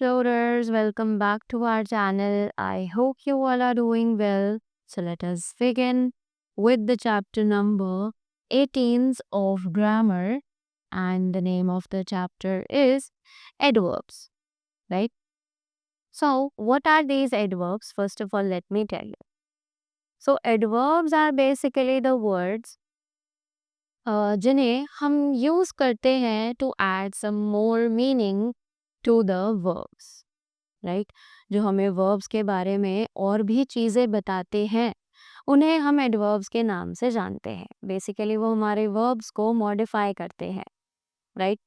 explorers, welcome back to our channel. I hope you all are doing well. So let us begin with the chapter number 18 of grammar, and the name of the chapter is adverbs, right? So, what are these adverbs? First of all, let me tell you. So, adverbs are basically the words जिन्हें हम use करते हैं to add some more meaning to the verbs, right? जो हमें verbs के बारे में और भी चीज़ें बताते हैं, उन्हें हम एडवर्ब्स के नाम से जानते हैं. बेसिकली वो हमारे वर्ब्स को मॉडिफाई करते हैं, right?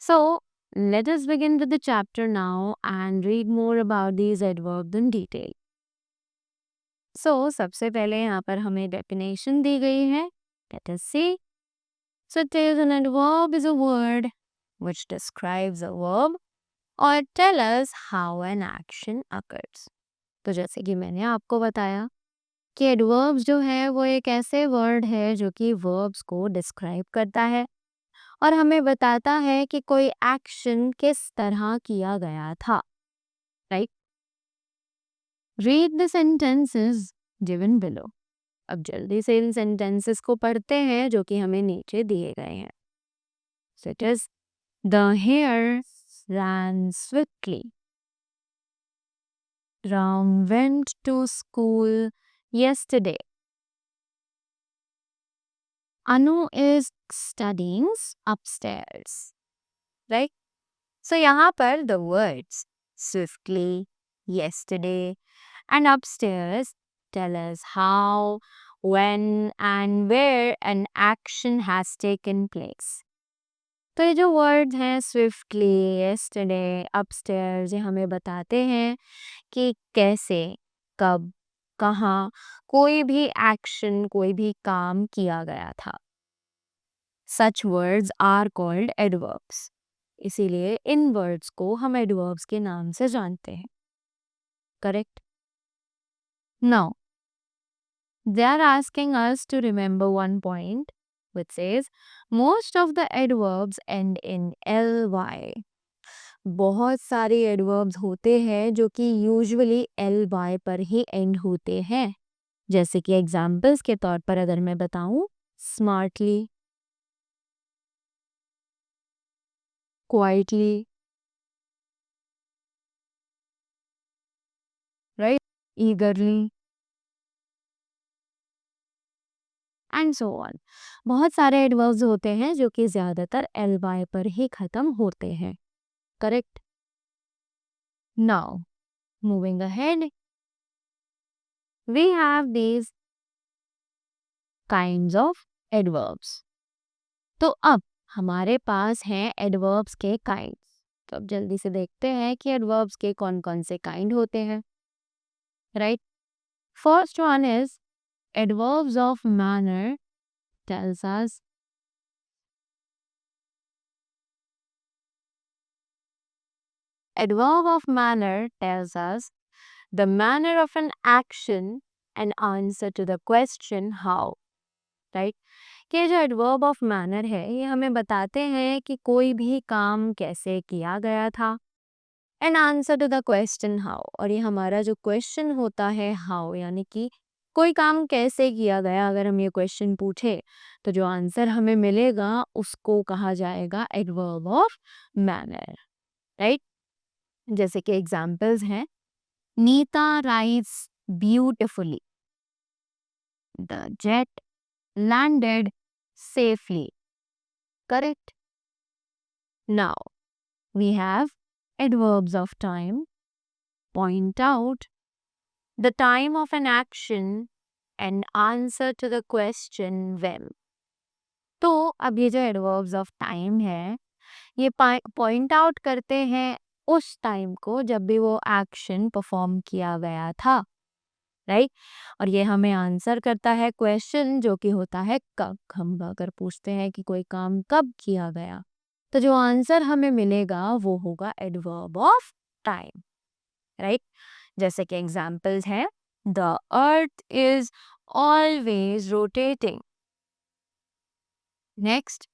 So let us begin with the chapter now and read more about these adverbs in detail. So सबसे पहले यहाँ पर हमें डेफिनेशन दी गई है. Let us see. So it is an adverb is a word which describes a verb or tell us how an action occurs. तो जैसे कि मैंने आपको बताया कि एडवर्ब्स जो है वो एक ऐसे वर्ड है जो कि वर्ब्स को डिस्क्राइब करता है और हमें बताता है कि कोई एक्शन किस तरह किया गया था, right? Read the sentences given below. अब जल्दी से इन सेंटेंसेस को पढ़ते हैं जो कि हमें नीचे दिए गए हैं. So it is, the hare ran swiftly. Ram went to school yesterday. Anu is studying upstairs. Right? So यहाँ पर the words swiftly, yesterday and upstairs tell us how, when and where an action has taken place. तो ये जो words हैं swiftly, yesterday, upstairs, ये हमें बताते हैं कि कैसे, कब, कहाँ कोई भी एक्शन, कोई भी काम किया गया था. Such words are called adverbs. इसीलिए इन वर्ड्स को हम एडवर्ब्स के नाम से जानते हैं. Correct? Now they are asking us to remember one point which says most of the adverbs end in ly. बहुत सारे एडवर्ब्स होते हैं जो कि यूजुअली ly पर ही एंड होते हैं. जैसे कि एग्जाम्पल्स के तौर पर अगर मैं बताऊं, smartly, quietly, right, ईगरली and so on. बहुत सारे एडवर्ब्स होते हैं जो कि ज्यादातर ly पर ही खत्म होते हैं. Correct? Now moving ahead, we have these kinds of adverbs. तो अब हमारे पास हैं एडवर्ब्स के काइंड्स. तो अब जल्दी से देखते हैं कि एडवर्ब्स के कौन कौन से काइंड होते हैं, right? First one is adverbs of manner. tells us adverb of manner tells us the manner of an action and answer to the question how, right? कि जो एडवर्ब ऑफ मैनर है ये हमें बताते हैं कि कोई भी काम कैसे किया गया था and answer to the question how. और ये हमारा जो क्वेश्चन होता है हाउ, यानी कि कोई काम कैसे किया गया, अगर हम ये क्वेश्चन पूछे तो जो आंसर हमें मिलेगा उसको कहा जाएगा एडवर्ब ऑफ मैनर, राइट? जैसे कि एग्जाम्पल्स हैं, Neeta rides beautifully, the jet landed safely. Correct? Now we have adverbs of time. Point out the time of an action and answer to the question when. तो अब ये जो adverbs of time है ये point out करते हैं उस time को जब भी वो एक्शन परफॉर्म किया गया था, राइट? और ये हमें आंसर करता है क्वेश्चन जो कि होता है कब. हम अगर पूछते हैं कि कोई काम कब किया गया तो जो आंसर हमें मिलेगा वो होगा एडवर्ब ऑफ टाइम, राइट? जैसे कि एग्जाम्पल्स हैं, the earth is always rotating. Next,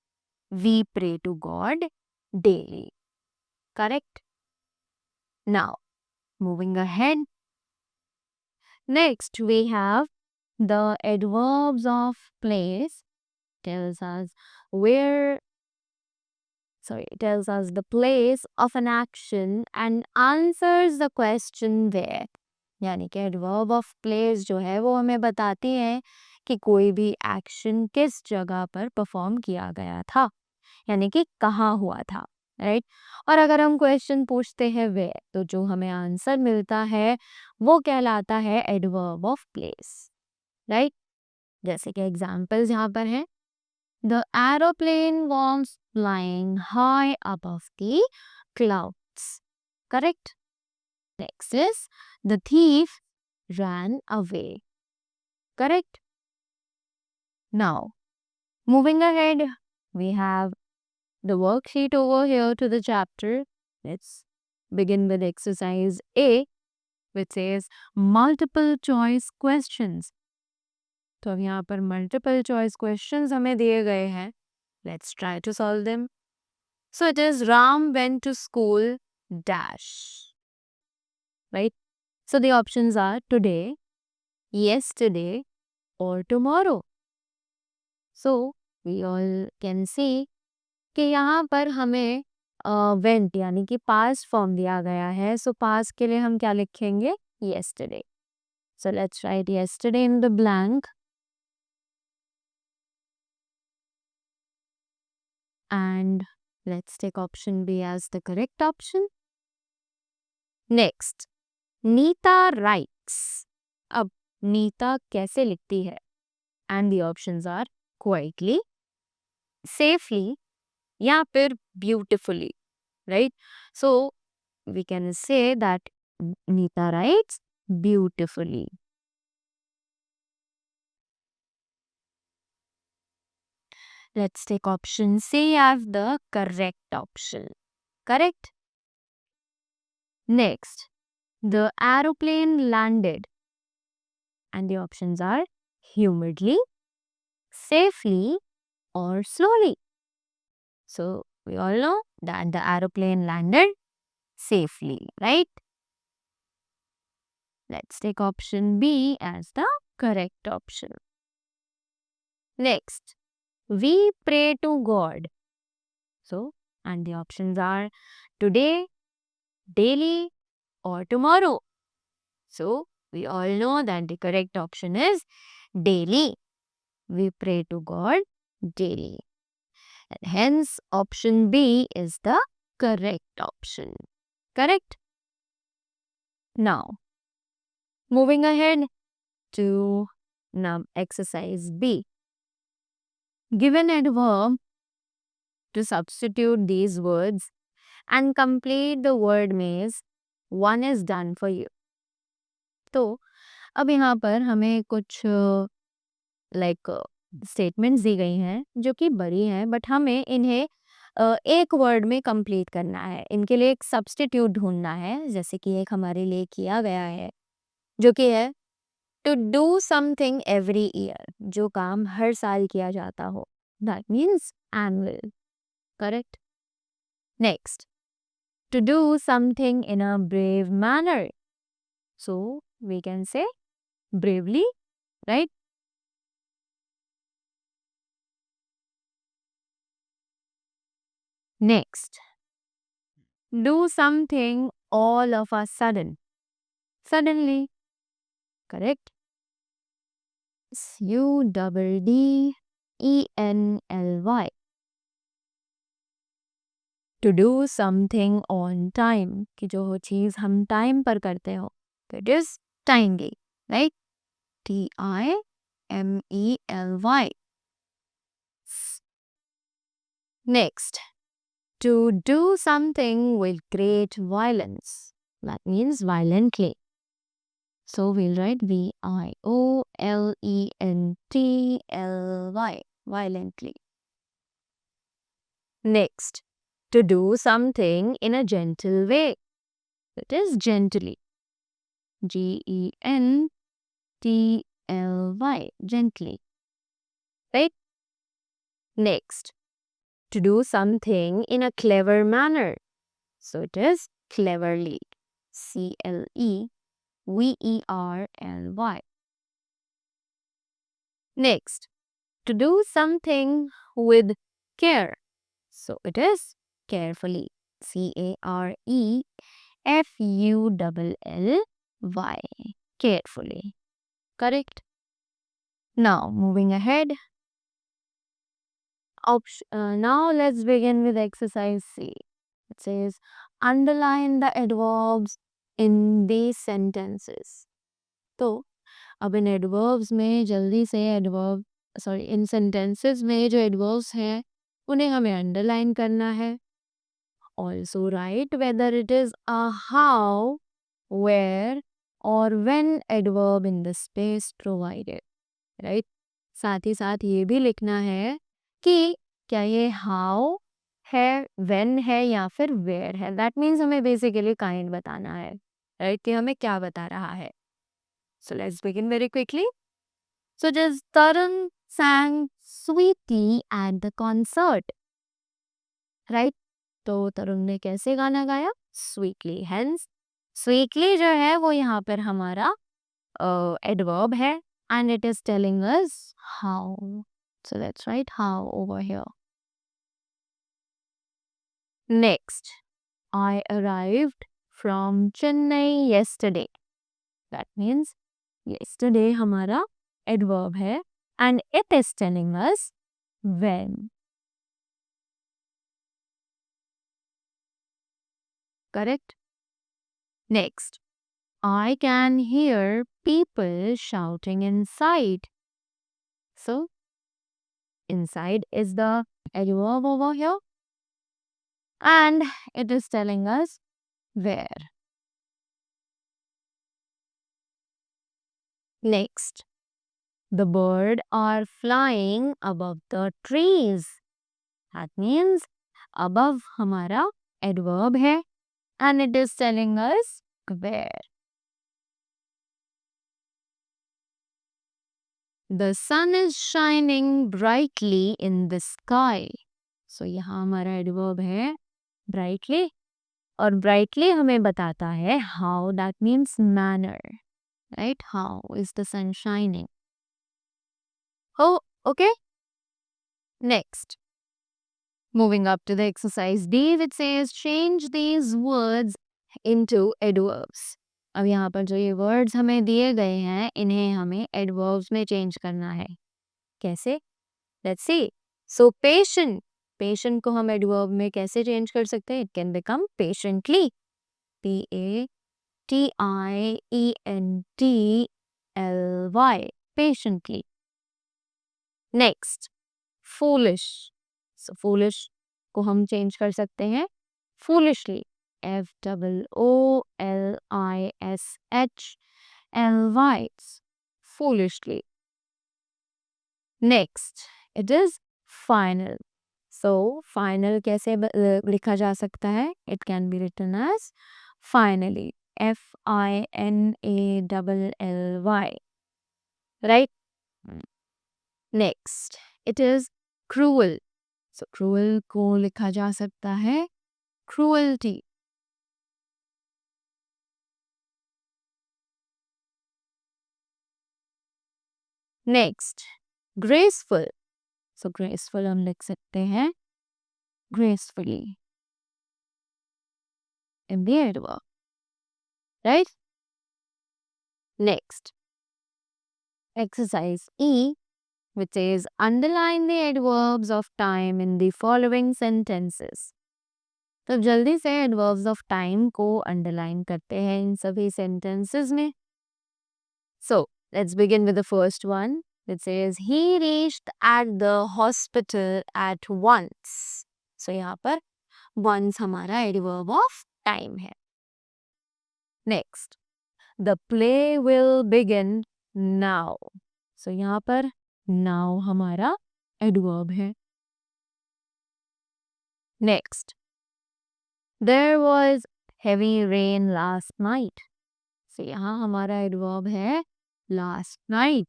we pray to god daily. Correct? Now, moving ahead. Next, we have the adverbs of place. Tells us where, tells us the place of an action and answers the question where. यानी कि adverb of place जो है वो हमें बताती है कि कोई भी एक्शन किस जगह पर परफॉर्म किया गया था, यानी कि कहाँ हुआ था, राइट। और अगर हम क्वेश्चन पूछते हैं वे, तो जो हमें आंसर मिलता है वो कहलाता है एडवर्ब ऑफ प्लेस, राइट। जैसे कि एग्जांपल्स यहाँ पर हैं, the aeroplane was flying high above the clouds, correct. Next is the thief ran away, correct. Now, moving ahead, we have the worksheet over here to the chapter. Let's begin with exercise A, which says multiple choice questions. तो अब यहाँ पर multiple choice questions हमें दिए गए हैं. Let's try to solve them. So it is Ram went to school dash. Right? So the options are today, yesterday, or tomorrow. So we all can see कि यहाँ पर हमें वेंट यानी कि पास्ट फॉर्म दिया गया है. सो पास्ट के लिए हम क्या लिखेंगे? yesterday. So let's write yesterday in the blank. And let's take option B as the correct option. Next, Neeta writes. अब नीता कैसे लिखती है? And the options are quietly, safely, या फिर beautifully, right? So we can say that Neeta writes beautifully. Let's take option C as the correct option. Correct? Next, the aeroplane landed. And the options are humidly, safely, or slowly. So we all know that the aeroplane landed safely, right? Let's take option B as the correct option. Next, we pray to God. So, and the options are today, daily, or tomorrow. So, we all know that the correct option is daily. We pray to God daily. And hence, option B is the correct option. Correct? Now, moving ahead to exercise B. Give an adverb to substitute these words and complete the word maze. One is done for you. तो अब यहाँ पर हमें कुछ statements दी गई हैं जो कि बड़ी हैं, बट हमें इन्हें एक वर्ड में कंप्लीट करना है. इनके लिए एक सब्स्टिट्यूट ढूंढना है, जैसे कि एक हमारे लिए किया गया है जो कि है to do something every year, जो काम हर साल किया जाता हो. That means annual. Correct. Next, to do something in a brave manner. So we can say bravely, right? Next, do something all of a sudden. Suddenly, correct? SUDDENLY. To do something on time, कि जो चीज़ हम time पर करते हो, it is timely, right? TIMELY. Next, to do something with great violence. That means violently. So we'll write VIOLENTLY. Violently. Next, to do something in a gentle way. It is gently. GENTLY. Gently. Right? Next, to do something in a clever manner. So it is cleverly. CLEVERLY. Next, to do something with care. So it is carefully. CAREFULLY. Carefully. Correct? Now, moving ahead. Now let's begin with exercise C. It says, underline the adverbs in these sentences. तो अब इन adverbs में जल्दी से इन sentences में जो adverbs हैं उन्हें हमें underline करना है. Also write whether it is a how, where or when adverb in the space provided. Right? साथ ही साथ ये भी लिखना है कि क्या ये how है, when है या फिर where है. That means हमें basically kind बताना है. Right? कि हमें क्या बता रहा है. So let's begin very quickly. So just Tarun sang sweetly at the concert. Right? तो तरुण ने कैसे गाना गाया? Sweetly. Hence, sweetly जो है वो यहाँ पर हमारा adverb है and it is telling us how. So let's write how over here. Next, I arrived from Chennai yesterday. That means yesterday हमारा adverb है and it is telling us when. Correct? Next, I can hear people shouting inside. So, inside is the adverb over here and it is telling us where. Next, the birds are flying above the trees. That means above हमारा adverb है and it is telling us where. The sun is shining brightly in the sky. So यहाँ हमारा adverb है brightly और brightly हमें बताता है how, that means manner. Right? How is the sun shining? Oh, okay. Next. Moving up to the exercise D, which says change these words into adverbs. अब यहाँ पर जो ये words हमें दिए गए हैं इन्हें हमें adverbs में change करना है. कैसे? Let's see. So patient. Patient को हम adverb में कैसे change कर सकते हैं? It can become patiently. PATIENTLY. Patiently. Next. Foolish. So foolish को हम change कर सकते हैं foolishly. FOOLISHLY. Foolishly. Next, it is final. So final कैसे लिखा जा सकता है? It can be written as finally. FINALLY. Right? Next, it is cruel. So cruel को लिखा जा सकता है cruelty. Next, graceful. So graceful हम लिख सकते हैं gracefully in the adverb. Right? Next, exercise E, which says underline the adverbs of time in the following sentences. तो जल्दी से adverbs of time को underline करते हैं इन सभी sentences में. So let's begin with the first one. It says he reached at the hospital at once. So यहाँ पर once हमारा adverb of time है. Next, the play will begin now. So यहाँ पर now हमारा adverb है. Next, there was heavy rain last night. So यहाँ हमारा adverb है last night.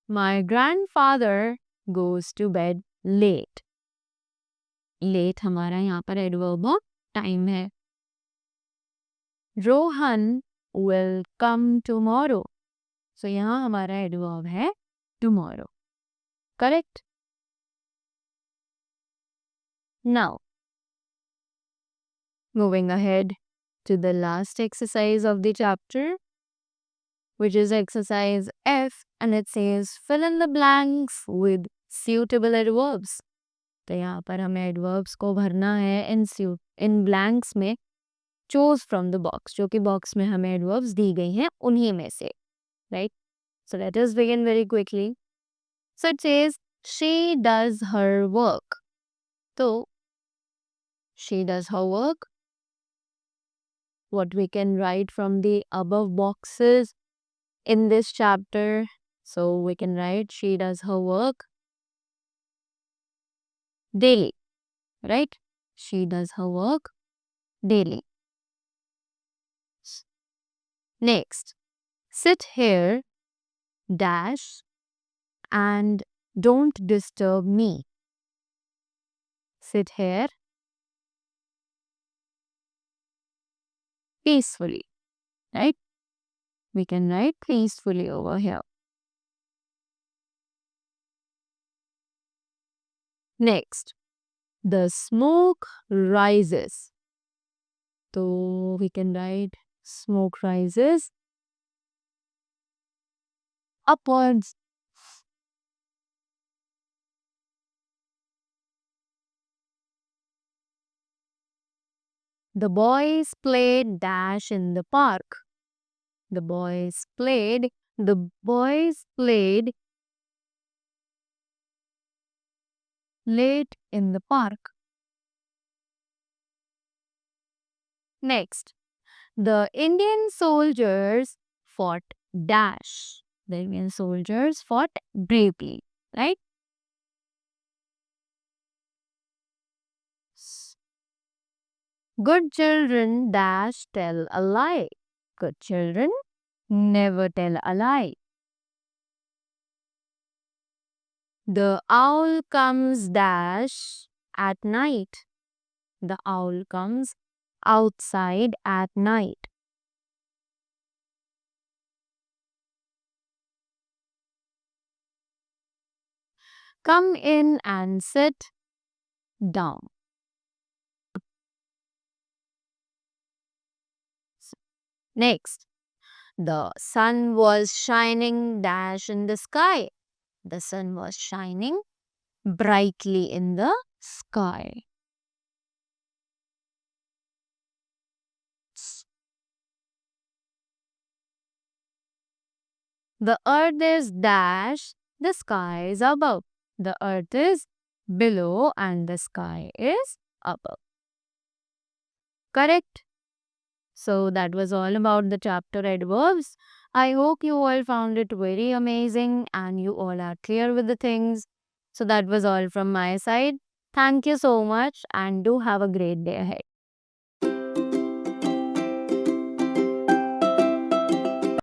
My grandfather goes to bed late. Late हमारा यहाँ पर adverb of time है. Rohan will come tomorrow. So यहाँ हमारा adverb है tomorrow. Correct? Now, moving ahead to the last exercise of the chapter, which is exercise F, and it says fill in the blanks with suitable adverbs. तो यहाँ पर हमें adverbs को भरना है in blanks में choose from the box, जो कि box में हमें adverbs दी गई हैं उन्हीं में से, right? So let us begin very quickly. So it says she does her work. So she does her work. What we can write from the above boxes in this chapter. So we can write she does her work daily, right? She does her work daily. Next, sit here dash and don't disturb me. Sit here peacefully, right? We can write peacefully over here. Next, the smoke rises. So we can write smoke rises upwards. The boys played dash in the park. The boys played late in the park. Next, the Indian soldiers fought dash. The Indian soldiers fought bravely, right? Good children dash tell a lie. Good children never tell a lie. The owl comes dash at night. The owl comes outside at night. Come in and sit down. Next, the sun was shining dash in the sky. The sun was shining brightly in the sky. The earth is dash, the sky is above. The earth is below and the sky is above. Correct? So that was all about the chapter adverbs. I hope you all found it very amazing and you all are clear with the things. So that was all from my side. Thank you so much and do have a great day ahead.